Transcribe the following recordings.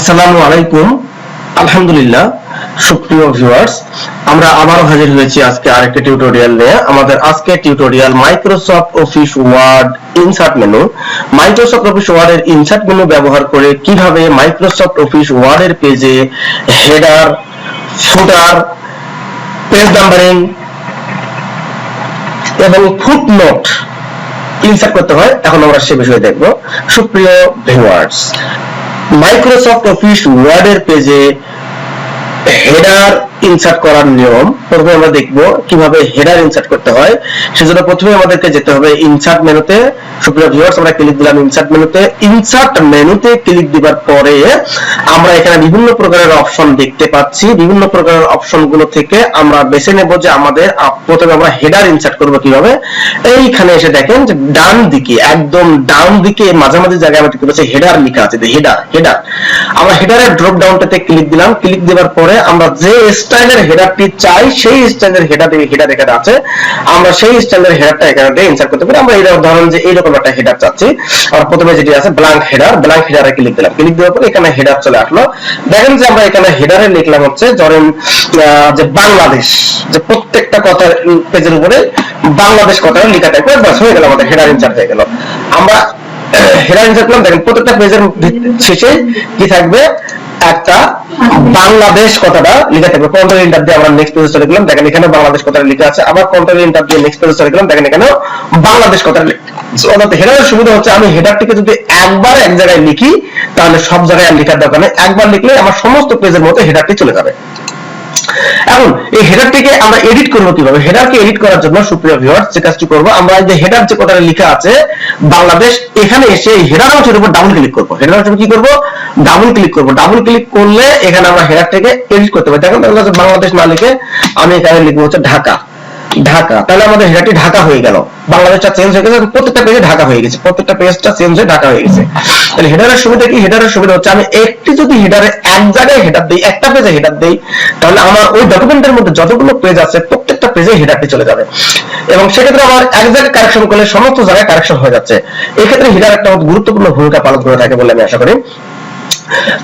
আসসালামু আলাইকুম। আলহামদুলিল্লাহ, সুপ্রিয় ভিউয়ার্স, আমরা আবারও হাজির হয়েছি আজকে আরেকটি টিউটোরিয়াল নিয়ে। আমাদের আজকের tutorial Microsoft Office Word insert menu. Microsoft Office ওয়ার্ডের ইনসার্ট মেনু ব্যবহার করে কিভাবে মাইক্রোসফট অফিস ওয়ার্ডের পেজে হেডার, ফুটার, পেজ নাম্বারিং এবং ফুটনোট ইনসার্ট করতে হয়, এখন আমরা সে বিষয়ে দেখব। সুপ্রিয় ভিউয়ার্স, মাইক্রোসফট অফিস ওয়ার্ডের পেজে হেডার ইনসার্ট করার নিয়ম প্রথমে আমরা দেখব কিভাবে হেডার ইনসার্ট করতে হয়। সেজন্য প্রথমে আমাদেরকে যেতে হবে ইনসার্ট মেনুতে। সুপ্রিয় ভিউয়ার্স, আমরা ক্লিক দিলাম ইনসার্ট মেনুতে। ইনসার্ট মেনুতে ক্লিক দিবার পরে আমরা এখানে বিভিন্ন প্রকারের অপশন দেখতে পাচ্ছি। বিভিন্ন প্রকারের অপশনগুলো থেকে আমরা বেছে নেব যে আমাদের প্রথমে আমরা হেডার ইনসার্ট করব কিভাবে। এইখানে এসে দেখেন যে ডান দিকে, একদম ডান দিকে মাঝামাঝি জায়গায় আমরা দেখতে পাচ্ছি হেডার লেখা আছে। হেডার আমরা হেডারের ড্রপ ডাউনটাতে ক্লিক দিলাম। ক্লিক দেওয়ার পরে আমরা যে স্টাইলের হেডারটি চাই সেই স্টাইলের হেডার এখানে আছে, আমরা সেই স্টাইলের হেডারটা এখানে ইনসার্ট করতে পারি। আমরা এই ধরুন যে এইরকম একটা হেডার চাচ্ছি। আমরা প্রথমে যেটি আছে ব্ল্যাঙ্ক হেডারে ক্লিক দিলাম। ক্লিক দেওয়ার পরে এখানে হেডার চলে আসলো। দেখেন যে আমরা এখানে হেডারে লিখলাম হচ্ছে ধরেন যে বাংলাদেশ, যে প্রত্যেকটা কথা পেজের উপরে বাংলাদেশ কথাটা লেখা থাকবে। বাস হয়ে গেল, আমাদের হেডার ইনসার্ট হয়ে গেল। আমরা হেডার ইনসার্ট করলাম। দেখেন প্রত্যেকটা পেজের শেষে কি থাকবে, একটা বাংলাদেশ কথাটা লেখা থাকবে। কন্ট্রোল এন্টার দিয়ে আমরা নেক্সট পেজে চলে গেলাম। দেখেন এখানে বাংলাদেশ কথাটা লেখা আছে। আবার কন্ট্রোল এন্টার দিয়ে নেক্সট পেজে চলে গেলাম। দেখেন এখানেও বাংলাদেশ কথাটা লেখা আছে। অর্থাৎ হেডারের সুবিধা হচ্ছে আমি হেডারটিকে যদি একবার এক জায়গায় লিখি তাহলে সব জায়গায় আর লেখার দরকার নেই। একবার লিখলে আমার সমস্ত পেজের মধ্যে হেডারটি চলে যাবে। এখন এই হেডারটিকে আমরা এডিট করব কিভাবে? হেডারকে এডিট করার জন্য সুপ্রিয় ভিউয়ার্স যে কাজটি করব, আমরা এই যে হেডার যে কথাটা লেখা আছে বাংলাদেশ, এখানে এসে এই হেডার অংশের উপর ডাবল ক্লিক করব। হেডার অংশে কি করব? ডাবল ক্লিক করব। ডাবল ক্লিক করলে এখানে আমরা হেডারটাকে এডিট করতে পারি। দেখুন বাংলাদেশ না লিখে আমি এখানে লিখব হচ্ছে ঢাকা। তাহলে আমাদের হেডারটি ঢাকা হয়ে গেল। বাংলাদেশটা চেঞ্জ হয়ে গেছে, প্রত্যেকটা পেজে ঢাকা হয়ে গেছে, প্রত্যেকটা পেজটা চেঞ্জ হয়ে ঢাকা হয়ে গেছে। তাহলে হেডারের সুবিধা কি? হেডারের সুবিধা হচ্ছে আমি একটি যদি হেডারে এক জায়গায় হেডার দেই, একটা পেজে হেডার দেই, তাহলে আমার ওই ডকুমেন্টের মধ্যে যতগুলো পেজ আছে প্রত্যেকটা পেজে হেডারটি চলে যাবে। এবং সেক্ষেত্রে আমার এক জায়গায় কারেকশন করলে সমস্ত জায়গায় কারেকশন হয়ে যাচ্ছে। এক্ষেত্রে হেডার একটা গুরুত্বপূর্ণ ভূমিকা পালন করে থাকে বলে আমি আশা করি।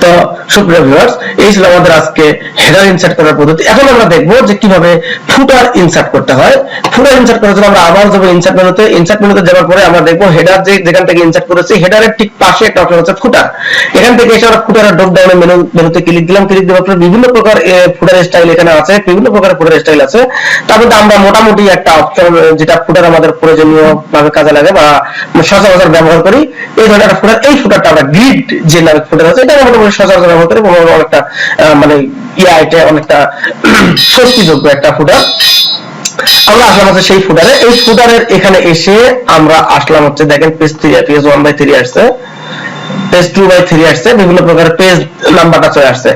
তো সুপ্রিয় ভিউয়ার্স, এই ছিল আমাদের আজকে হেডার ইনসার্ট করার পদ্ধতি। এখন আমরা দেখব যে কিভাবে ফুটার ইনসার্ট করতে হয়। ফুটার ইনসার্ট করার জন্য আমরা আবার যাব ইনসার্ট মেনুতে। ইনসার্ট মেনুতে যাওয়ার পরে আমরা দেখব হেডার যেখান থেকে ইনসার্ট করেছি হেডারের ঠিক পাশে একটা অপশন আছে ফুটার। এখান থেকে এসে আমরা ফুটারের ড্রপ ডাউন মেনুতে ক্লিক দিলাম। ক্লিক দেওয়ার পরে বিভিন্ন প্রকার ফুটার স্টাইল এখানে আছে, বিভিন্ন প্রকার ফুটার স্টাইল আছে। তার মধ্যে আমরা মোটামুটি একটা অপশন যেটা ফুটার আমাদের প্রয়োজনীয় ভাবে কাজে লাগে বা সচরাচর ব্যবহার করি, এই ধরনের একটা ফুটার। এই ফুটারটা আমরা গ্রিড যে নামে ফুটার আছে, এটা মোটামুটি সচরাচর ব্যবহার করি। অনেকটা মানে এটা অনেকটা স্বস্তিযোগ্য একটা ফুটার। আমরা আসলাম হচ্ছে সেই ফুটারে। এই ফুটারের এখানে এসে আমরা আসলাম হচ্ছে দেখেন পেজ 1/3 আসছে, পেজ 2/3 আসছে, বিভিন্ন প্রকারের পেজ নাম্বারটা চলে আসছে।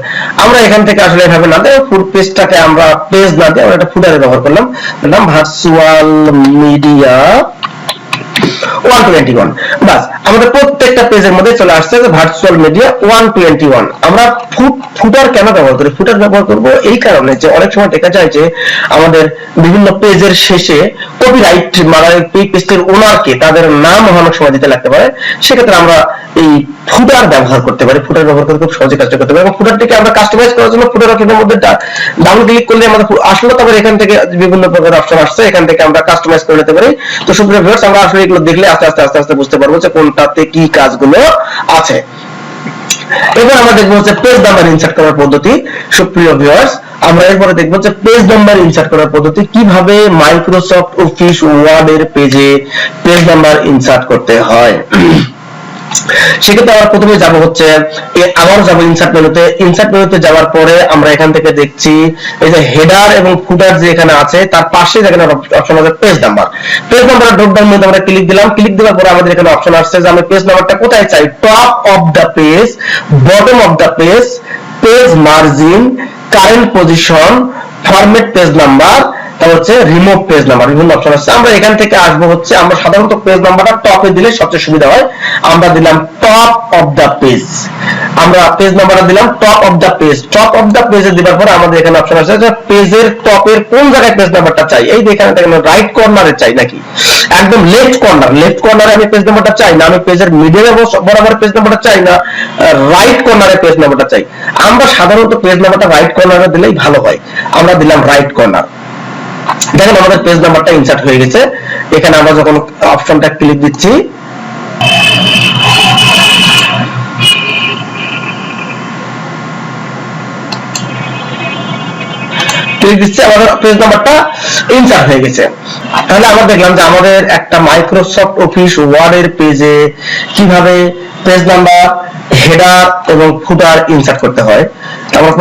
আমরা এখান থেকে আসলে এভাবে না দিয়ে ফুড পেজটাকে আমরা পেজ না দিয়ে আমরা একটা ফুটারে ব্যবহার করলাম, নাম ভার্চুয়াল মিডিয়া 121। বাস আমাদের প্রত্যেকটা পেজের মধ্যে চলে আসছে যে ভার্চুয়াল মিডিয়া 121। আমরা ফুটার কেন ব্যবহার করি? ফুটার ব্যবহার করব এই কারণে যে অনেক সময় দেখা যায় যে আমাদের বিভিন্ন পেজের শেষে কপিরাইট মানে এই পেজের ওনারকে তাদের নাম অনেক সময় দিতে লাগতে পারে। সেক্ষেত্রে আমরা এই ফুটার ব্যবহার করতে পারি। ফুটার ব্যবহার করে খুব সহজে কাজটা করতে পারি। এবং ফুটারটিকে আমরা কাস্টমাইজ করার জন্য ফুটার অপশনের মধ্যে ডাবল ক্লিক করলে আমাদের আসলে তারপরে এখান থেকে বিভিন্ন প্রকার অপশন আসছে, এখান থেকে আমরা কাস্টমাইজ করে নিতে পারি। তো সুপ্রিয় ভিউয়ার্স, আমরা আসলে এগুলো দেখলে আস্তে আস্তে বুঝতে পারবো যে কোনটাতে কি কাজগুলো আছে। এবার আমরা দেখবো যে পেজ নাম্বার ইনসার্ট করার পদ্ধতি। সুপ্রিয় ভিউয়ার্স, আমরা এরপরে দেখবো যে পেজ নাম্বার ইনসার্ট করার পদ্ধতি, কিভাবে মাইক্রোসফট অফিস ওয়ার্ড এর পেজে পেজ নাম্বার ইনসার্ট করতে হয়। সেক্ষেত্রে আমরা প্রথমে যাব হচ্ছে আবার যাব ইনসার্ট মেনুতে। ইনসার্ট মেনুতে যাওয়ার পরে আমরা এখান থেকে দেখছি এই যে হেডার এবং ফুটার যে এখানে আছে তার পাশে যেখানে অপশন আছে পেজ নাম্বার। পেজ নাম্বারের ড্রপ ডাউন মেনুতে আমরা ক্লিক দিলাম। ক্লিক দেওয়ার পরে আমাদের এখানে অপশন আসছে যে আমি পেজ নাম্বারটা কোথায় চাই, top of the page, bottom of the page, page margin, current position, format page number, তারপর হচ্ছে রিমুভ পেজ নাম্বার, বিভিন্ন অপশন আছে। আমরা এখান থেকে আসবো হচ্ছে আমরা সাধারণত পেজ নাম্বারটা টপে দিলে সবচেয়ে সুবিধা হয়। আমরা দিলাম টপ অফ দা পেজ, আমরা পেজ নাম্বারটা দিলাম top of the page. Top of the পেজে দেওয়ার পরে আমাদের এখানে অপশন আছে যে পেজের টপের কোন জায়গায় পেজ নাম্বারটা চাই। এই দেখেন এখানে রাইট কর্নারে চাই নাকি একদম লেফট কর্নারে আমি পেজ নাম্বারটা চাই না, আমি পেজের মিডলে বরাবর পেজ নাম্বারটা চাই না, রাইট কর্নারে পেজ নাম্বারটা চাই। আমরা সাধারণত পেজ নাম্বারটা রাইট কর্নারে দিলেই ভালো হয়, আমরা দিলাম রাইট কর্নার। দেখেন আমাদের পেজ নাম্বারটা ইনসার্ট হয়ে গেছে। এখানে আমরা যখন অপশনটা ক্লিক দিচ্ছি আমাদের পেজ নাম্বারটা ইনসার্ট হয়ে গেছে। তাহলে আমরা দেখলাম যে আমাদের একটা মাইক্রোসফট অফিস ওয়ার্ড এর পেজে কিভাবে পেজ নাম্বার, হেডার এবং ফুটার ইনসার্ট করতে হয়। আমরা